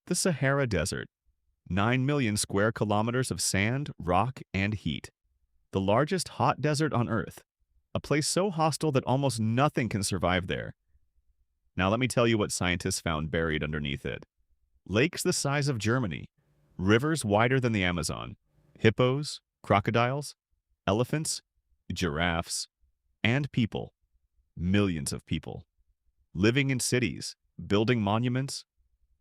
The Sahara Desert, 9 million square kilometers of sand, rock, and heat. The largest hot desert on Earth, a place so hostile that almost nothing can survive there. Now let me tell you what scientists found buried underneath it. Lakes the size of Germany, rivers wider than the Amazon, hippos, crocodiles, elephants, giraffes, and people, millions of people, living in cities, building monuments,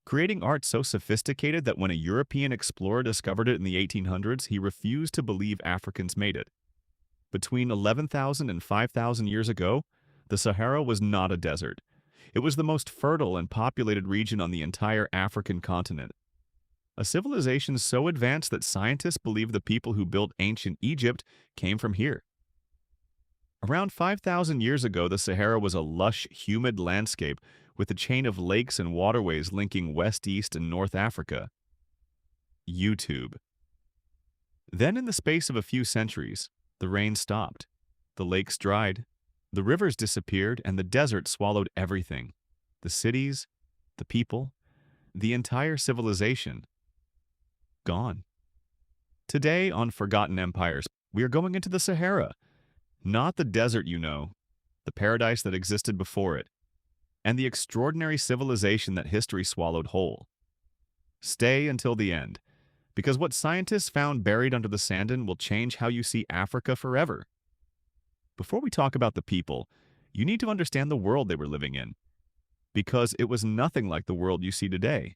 creating art so sophisticated that when a European explorer discovered it in the 1800s, he refused to believe Africans made it. Between 11,000 and 5,000 years ago, the Sahara was not a desert. It was the most fertile and populated region on the entire African continent. A civilization so advanced that scientists believe the people who built ancient Egypt came from here. Around 5,000 years ago, the Sahara was a lush, humid landscape with a chain of lakes and waterways linking West, East, and North Africa. YouTube. Then, in the space of a few centuries, the rain stopped, the lakes dried, the rivers disappeared, and the desert swallowed everything. The cities, the people, the entire civilization. Gone. Today on Forgotten Empires, we are going into the Sahara. Not the desert you know, the paradise that existed before it, and the extraordinary civilization that history swallowed whole. Stay until the end, because what scientists found buried under the sand will change how you see Africa forever. Before we talk about the people, you need to understand the world they were living in, because it was nothing like the world you see today.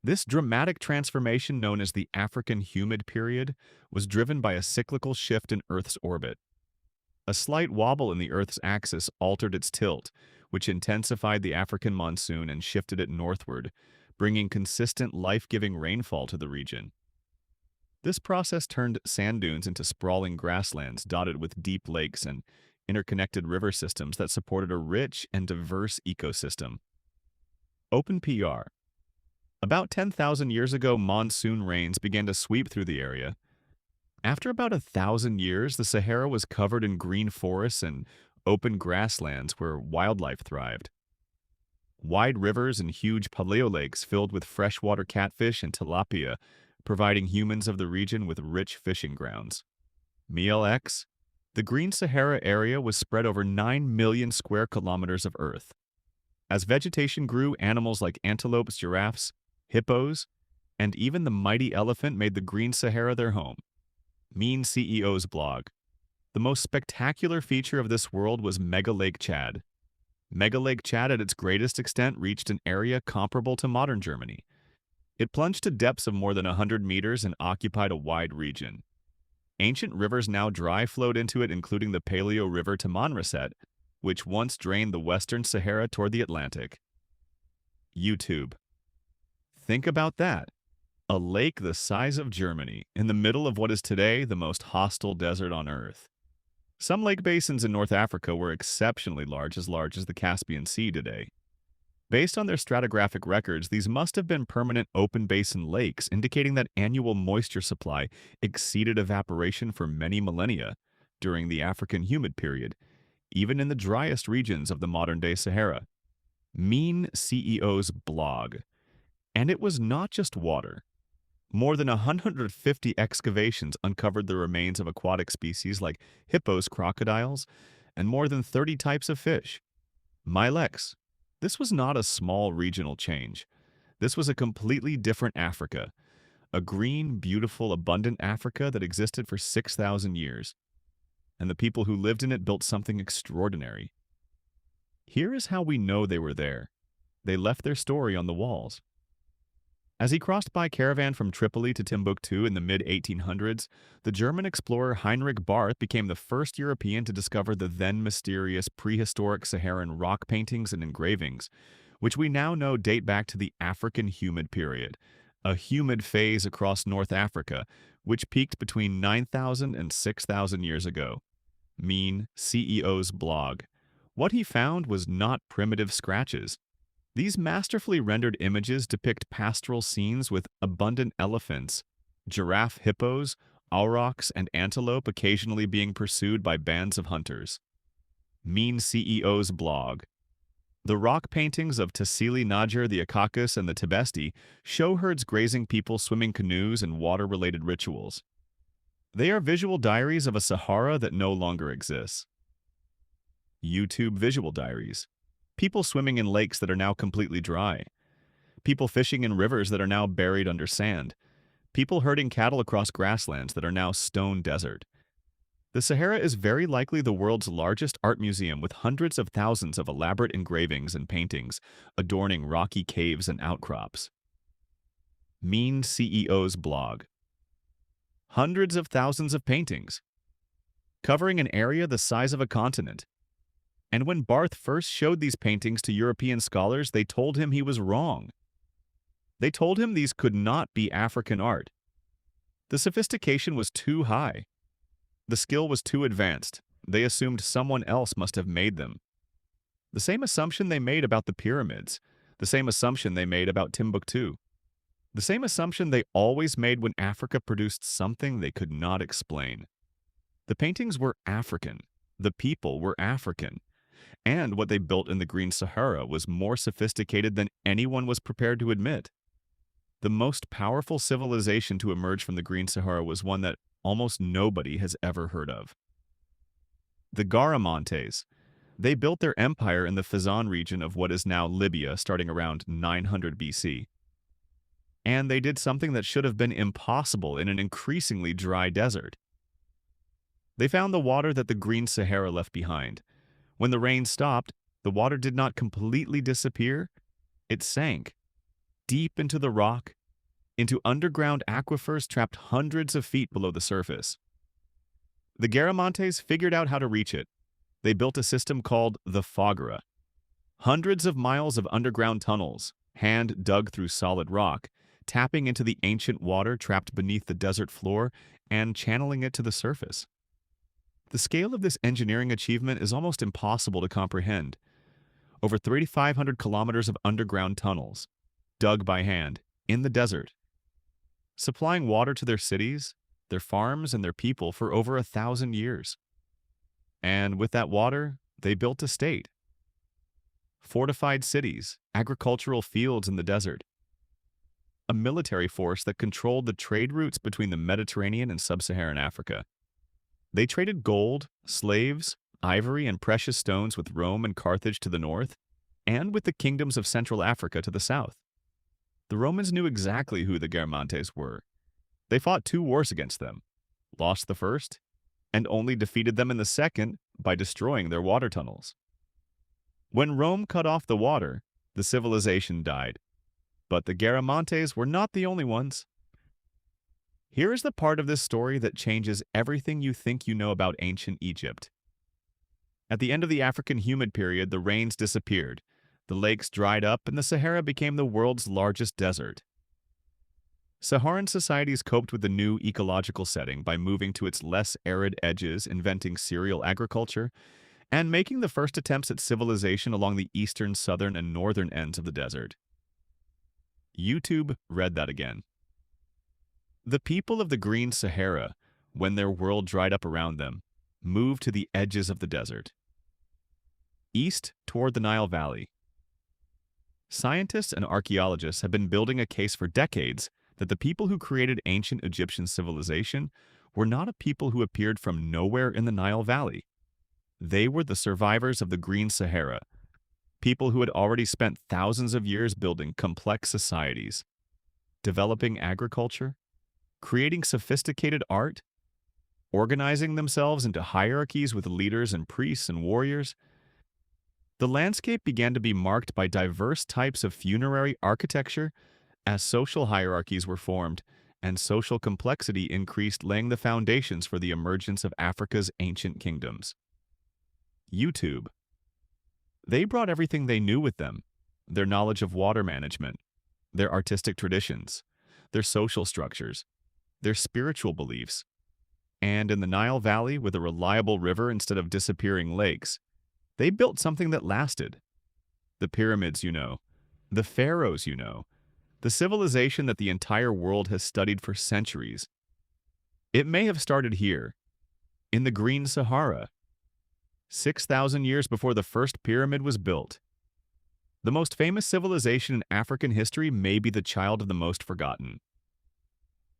This dramatic transformation, known as the African humid period, was driven by a cyclical shift in Earth's orbit. A slight wobble in the Earth's axis altered its tilt, which intensified the African monsoon and shifted it northward, bringing consistent life-giving rainfall to the region. This process turned sand dunes into sprawling grasslands dotted with deep lakes and interconnected river systems that supported a rich and diverse ecosystem. Open PR. About 10,000 years ago, monsoon rains began to sweep through the area. After about 1,000 years, the Sahara was covered in green forests and open grasslands where wildlife thrived. Wide rivers and huge paleolakes filled with freshwater catfish and tilapia, providing humans of the region with rich fishing grounds. MLX, the Green Sahara area was spread over 9 million square kilometers of Earth. As vegetation grew, animals like antelopes, giraffes, hippos, and even the mighty elephant made the Green Sahara their home. Mean CEO's blog. The most spectacular feature of this world was Mega Lake Chad. Mega Lake Chad at its greatest extent reached an area comparable to modern Germany. It plunged to depths of more than 100 meters and occupied a wide region. Ancient rivers now dry flowed into it, including the Paleo River Tamanrasset, which once drained the western Sahara toward the Atlantic. YouTube. Think about that. A lake the size of Germany, in the middle of what is today the most hostile desert on Earth. Some lake basins in North Africa were exceptionally large as the Caspian Sea today. Based on their stratigraphic records, these must have been permanent open basin lakes, indicating that annual moisture supply exceeded evaporation for many millennia during the African humid period, even in the driest regions of the modern-day Sahara. Mean CEO's blog. And it was not just water. More than 150 excavations uncovered the remains of aquatic species like hippos, crocodiles, and more than 30 types of fish. Milex. This was not a small regional change. This was a completely different Africa. A green, beautiful, abundant Africa that existed for 6,000 years. And the people who lived in it built something extraordinary. Here is how we know they were there. They left their story on the walls. As he crossed by caravan from Tripoli to Timbuktu in the mid-1800s, the German explorer Heinrich Barth became the first European to discover the then mysterious prehistoric Saharan rock paintings and engravings, which we now know date back to the African humid period, a humid phase across North Africa, which peaked between 9,000 and 6,000 years ago. Mean CEO's blog. What he found was not primitive scratches. These masterfully rendered images depict pastoral scenes with abundant elephants, giraffe hippos, aurochs, and antelope occasionally being pursued by bands of hunters. Mean CEO's blog. The rock paintings of Tassili Najar, the Akakis, and the Tibesti show herds grazing people swimming canoes and water-related rituals. They are visual diaries of a Sahara that no longer exists. YouTube visual diaries. People swimming in lakes that are now completely dry. People fishing in rivers that are now buried under sand. People herding cattle across grasslands that are now stone desert. The Sahara is very likely the world's largest art museum with hundreds of thousands of elaborate engravings and paintings adorning rocky caves and outcrops. Mean CEO's blog. Hundreds of thousands of paintings, covering an area the size of a continent. And when Barth first showed these paintings to European scholars, they told him he was wrong. They told him these could not be African art. The sophistication was too high. The skill was too advanced. They assumed someone else must have made them. The same assumption they made about the pyramids, the same assumption they made about Timbuktu, the same assumption they always made when Africa produced something they could not explain. The paintings were African. The people were African. And what they built in the Green Sahara was more sophisticated than anyone was prepared to admit. The most powerful civilization to emerge from the Green Sahara was one that almost nobody has ever heard of. The Garamantes. They built their empire in the Fezzan region of what is now Libya starting around 900 BC. And they did something that should have been impossible in an increasingly dry desert. They found the water that the Green Sahara left behind. When the rain stopped, the water did not completely disappear. It sank deep into the rock, into underground aquifers trapped hundreds of feet below the surface. The Garamantes figured out how to reach it. They built a system called the Foggara. Hundreds of miles of underground tunnels, hand dug through solid rock, tapping into the ancient water trapped beneath the desert floor and channeling it to the surface. The scale of this engineering achievement is almost impossible to comprehend. Over 3,500 kilometers of underground tunnels, dug by hand, in the desert, supplying water to their cities, their farms, and their people for over 1,000 years. And with that water, they built a state. Fortified cities, agricultural fields in the desert, a military force that controlled the trade routes between the Mediterranean and sub-Saharan Africa. They traded gold, slaves, ivory, and precious stones with Rome and Carthage to the north, and with the kingdoms of Central Africa to the south. The Romans knew exactly who the Garamantes were. They fought 2 wars against them, lost the first, and only defeated them in the second by destroying their water tunnels. When Rome cut off the water, the civilization died. But the Garamantes were not the only ones. Here is the part of this story that changes everything you think you know about ancient Egypt. At the end of the African humid period, the rains disappeared, the lakes dried up, and the Sahara became the world's largest desert. Saharan societies coped with the new ecological setting by moving to its less arid edges, inventing cereal agriculture, and making the first attempts at civilization along the eastern, southern, and northern ends of the desert. YouTube read that again. The people of the Green Sahara, when their world dried up around them, moved to the edges of the desert, east toward the Nile Valley. Scientists and archaeologists have been building a case for decades that the people who created ancient Egyptian civilization were not a people who appeared from nowhere in the Nile Valley. They were the survivors of the Green Sahara, people who had already spent thousands of years building complex societies, developing agriculture, creating sophisticated art, organizing themselves into hierarchies with leaders and priests and warriors. The landscape began to be marked by diverse types of funerary architecture as social hierarchies were formed and social complexity increased, laying the foundations for the emergence of Africa's ancient kingdoms. YouTube. They brought everything they knew with them, their knowledge of water management, their artistic traditions, their social structures, their spiritual beliefs, and in the Nile Valley, with a reliable river instead of disappearing lakes, they built something that lasted. The pyramids you know, the pharaohs you know, the civilization that the entire world has studied for centuries. It may have started here, in the Green Sahara, 6,000 years before the first pyramid was built. The most famous civilization in African history may be the child of the most forgotten.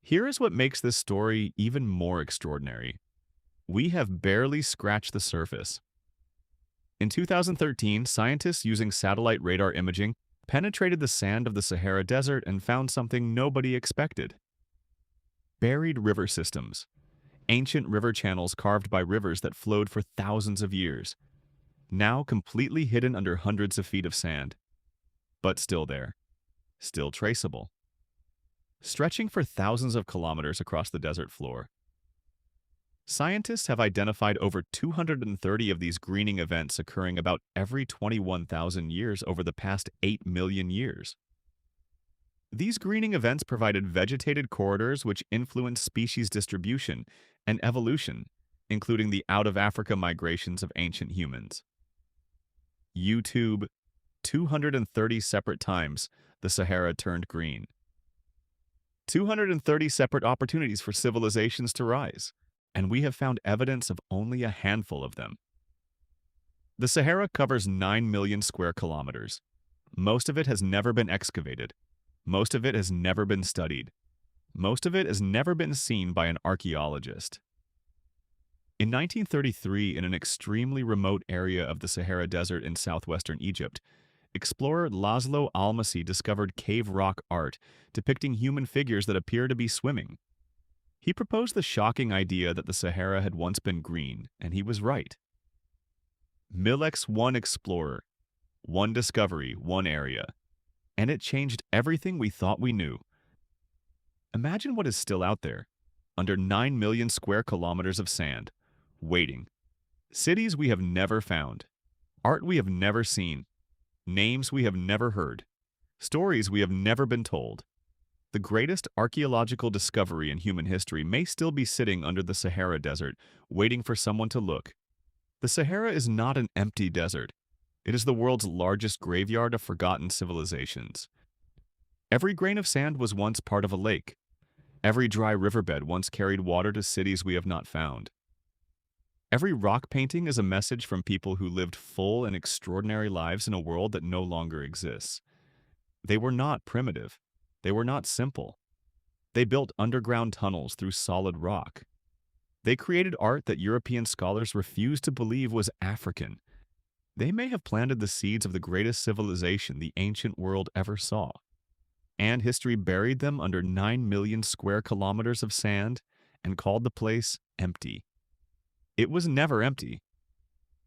Here is what makes this story even more extraordinary. We have barely scratched the surface. In 2013, scientists using satellite radar imaging penetrated the sand of the Sahara Desert and found something nobody expected. Buried river systems. Ancient river channels carved by rivers that flowed for thousands of years, now completely hidden under hundreds of feet of sand. But still there. Still traceable. Stretching for thousands of kilometers across the desert floor. Scientists have identified over 230 of these greening events occurring about every 21,000 years over the past 8 million years. These greening events provided vegetated corridors which influenced species distribution and evolution, including the out-of-Africa migrations of ancient humans. YouTube, 230 separate times the Sahara turned green. 230 separate opportunities for civilizations to rise, and we have found evidence of only a handful of them. The Sahara covers 9 million square kilometers. Most of it has never been excavated. Most of it has never been studied. Most of it has never been seen by an archaeologist. In 1933, in an extremely remote area of the Sahara Desert in southwestern Egypt, explorer Laszlo Almasi discovered cave rock art depicting human figures that appear to be swimming. He proposed the shocking idea that the Sahara had once been green, and he was right. Milex one explorer, one discovery, one area, and it changed everything we thought we knew. Imagine what is still out there, under 9 million square kilometers of sand, waiting. Cities we have never found, art we have never seen, names we have never heard, stories we have never been told. The greatest archaeological discovery in human history may still be sitting under the Sahara Desert, waiting for someone to look. The Sahara is not an empty desert. It is the world's largest graveyard of forgotten civilizations. Every grain of sand was once part of a lake. Every dry riverbed once carried water to cities we have not found. Every rock painting is a message from people who lived full and extraordinary lives in a world that no longer exists. They were not primitive. They were not simple. They built underground tunnels through solid rock. They created art that European scholars refused to believe was African. They may have planted the seeds of the greatest civilization the ancient world ever saw. And history buried them under 9 million square kilometers of sand and called the place empty. It was never empty.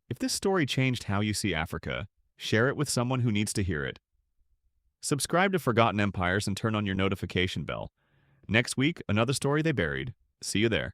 If this story changed how you see Africa, share it with someone who needs to hear it. Subscribe to Forgotten Empires and turn on your notification bell. Next week, another story they buried. See you there.